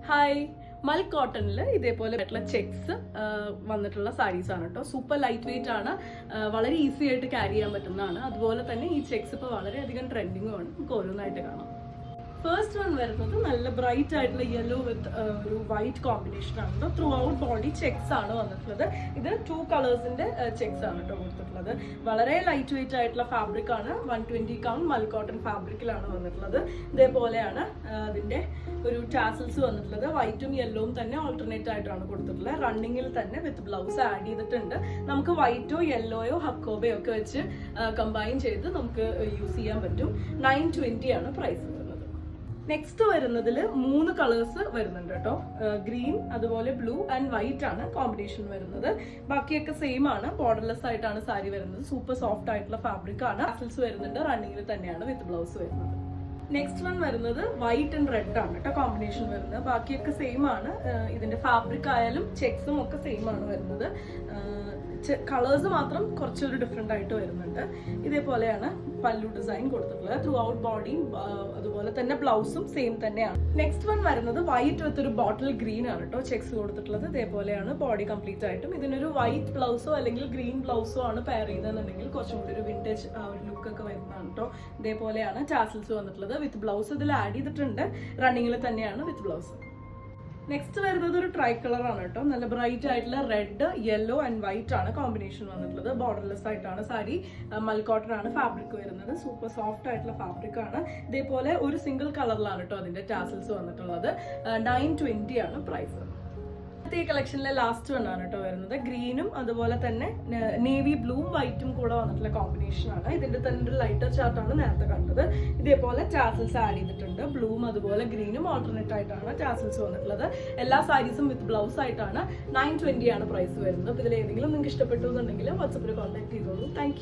Hi, മൽ കോട്ടണിൽ ഇതേപോലെ ചെക്സ് വന്നിട്ടുള്ള സാരീസ് ആണ് കേട്ടോ. സൂപ്പർ ലൈറ്റ് വെയിറ്റ് ആണ്, വളരെ ഈസി ആയിട്ട് ക്യാരി ചെയ്യാൻ പറ്റുന്നതാണ്. അതുപോലെ തന്നെ ഈ ചെക്സ് ഇപ്പോൾ വളരെയധികം ട്രെൻഡിങ്ങും ആണ്. നമുക്ക് ഓരോന്നായിട്ട് കാണാം. ഫസ്റ്റ് വൺ വരുന്നത് നല്ല ബ്രൈറ്റ് ആയിട്ടുള്ള യെല്ലോ വിത്ത് ഒരു വൈറ്റ് കോമ്പിനേഷൻ ആണ്. ത്രൂ ഔട്ട് ബോഡി ചെക്സ് ആണ് വന്നിട്ടുള്ളത്. ഇത് 2 കളേഴ്സിന്റെ ചെക്സ് ആണ് കേട്ടോ കൊടുത്തിട്ടുള്ളത്. വളരെ ലൈറ്റ് വെയിറ്റ് ആയിട്ടുള്ള ഫാബ്രിക് ആണ്. 120 കൗണ്ട് മൽ കോട്ടൺ ഫാബ്രിക്കിലാണ് വന്നിട്ടുള്ളത്. ഇതേപോലെയാണ് അതിന്റെ ഒരു ടാസൽസ് വന്നിട്ടുള്ളത്. വൈറ്റും യെല്ലോവും തന്നെ ഓൾട്ടർനേറ്റ് ആയിട്ടാണ് കൊടുത്തിട്ടുള്ളത്. റണ്ണിങ്ങിൽ തന്നെ വിത്ത് ബ്ലൗസ് ആഡ് ചെയ്തിട്ടുണ്ട്. നമുക്ക് വൈറ്റോ യെല്ലോയോ ഹക്കോബയോ ഒക്കെ വെച്ച് കമ്പൈൻ ചെയ്ത് നമുക്ക് യൂസ് ചെയ്യാൻ പറ്റും. 920 ആണ് പ്രൈസ്. നെക്സ്റ്റ് വരുന്നതിൽ 3 കളേഴ്സ് വരുന്നുണ്ട് കേട്ടോ. ഗ്രീൻ, അതുപോലെ ബ്ലൂ ആൻഡ് വൈറ്റ് ആണ് കോമ്പിനേഷൻ വരുന്നത്. ബാക്കിയൊക്കെ സെയിം ആണ്. ബോർഡർലെസ് ആയിട്ടാണ് സാരി വരുന്നത്. സൂപ്പർ സോഫ്റ്റ് ആയിട്ടുള്ള ഫാബ്രിക് ആണ്. ടാസൽസ് വരുന്നുണ്ട്. റണ്ണിങ്ങിൽ തന്നെയാണ് വിത്ത് ബ്ലൗസ് വരുന്നത്. നെക്സ്റ്റ് വൺ വരുന്നത് വൈറ്റ് ആൻഡ് റെഡ് ആണ് കേട്ടോ കോമ്പിനേഷൻ വരുന്നത്. ബാക്കിയൊക്കെ സെയിം ആണ്. ഇതിന്റെ ഫാബ്രിക് ആയാലും ചെക്സും ഒക്കെ സെയിം ആണ് വരുന്നത്. കളേഴ്സ് മാത്രം കുറച്ചൊരു ഡിഫറെന്റ് ആയിട്ട് വരുന്നുണ്ട്. ഇതേപോലെയാണ് പല്ലു ഡിസൈൻ കൊടുത്തിട്ടുള്ളത്. ത്രൂ ഔട്ട് ബോഡിയും അതുപോലെ തന്നെ ബ്ലൗസും സെയിം തന്നെയാണ്. നെക്സ്റ്റ് വൺ വരുന്നത് വൈറ്റ് വിത്ത് ഒരു ബോട്ടിൽ ഗ്രീൻ ആണ് കേട്ടോ ചെക്സ് കൊടുത്തിട്ടുള്ളത്. ഇതേപോലെയാണ് ബോഡി കംപ്ലീറ്റ് ആയിട്ടും. ഇതിനൊരു വൈറ്റ് ബ്ലൗസോ അല്ലെങ്കിൽ ഗ്രീൻ ബ്ലൗസോ ആണ് പെയർ ചെയ്തതെന്നുണ്ടെങ്കിൽ കുറച്ചും കൂടി ഒരു വിന്റേജ് ഒരു ലുക്ക് ഒക്കെ വരുന്നതാണ് കേട്ടോ. ഇതേപോലെയാണ് ടാസൽസ് വന്നിട്ടുള്ളത്. വിത്ത് ബ്ലൗസ് ഇതിൽ ആഡ് ചെയ്തിട്ടുണ്ട്. റണ്ണിങ്ങിൽ തന്നെയാണ് വിത്ത് ബ്ലൗസ്. നെക്സ്റ്റ് വരുന്നത് ഒരു ട്രൈ കളർ ആണ് കേട്ടോ. നല്ല ബ്രൈറ്റ് ആയിട്ടുള്ള റെഡ്, യെല്ലോ ആൻഡ് വൈറ്റ് ആണ് കോമ്പിനേഷൻ വന്നിട്ടുള്ളത്. ബോർഡർലെസ് ആയിട്ടാണ് സാരി. മൽ കോട്ടൺ ആണ് ഫാബ്രിക് വരുന്നത്. സൂപ്പർ സോഫ്റ്റ് ആയിട്ടുള്ള ഫാബ്രിക് ആണ്. ഇതേപോലെ ഒരു സിംഗിൾ കളറിലാണ് കേട്ടോ അതിന്റെ ടാസൽസ് വന്നിട്ടുള്ളത്. 920 ആണ് പ്രൈസ്. ഈ കളക്ഷനിലെ ലാസ്റ്റ് വൺ ആണ് കേട്ടോ വരുന്നത്. ഗ്രീനും അതുപോലെ തന്നെ നേവി ബ്ലൂവും വൈറ്റും കൂടെ വന്നിട്ടുള്ള കോമ്പിനേഷൻ ആണ്. ഇതിന്റെ തന്നെ ഒരു ലൈറ്റർ ചാർട്ടാണ് നേരത്തെ കണ്ടത്. ഇതേപോലെ ടാസൽസ് ആഡ് ചെയ്തിട്ടുണ്ട്. ബ്ലൂവും അതുപോലെ ഗ്രീനും ഓൾട്ടർനേറ്റ് ആയിട്ടാണ് ടാസൽസ് വന്നിട്ടുള്ളത്. എല്ലാ സാരീസും വിത്ത് ബ്ലൗസ് ആയിട്ടാണ്. 920 ആണ് പ്രൈസ് വരുന്നത്. ഇതിൽ ഏതെങ്കിലും നിങ്ങൾക്ക് ഇഷ്ടപ്പെട്ടു എന്നുണ്ടെങ്കിൽ വാട്സപ്പിൽ കോൺടാക്ട് ചെയ്തോളൂ. താങ്ക്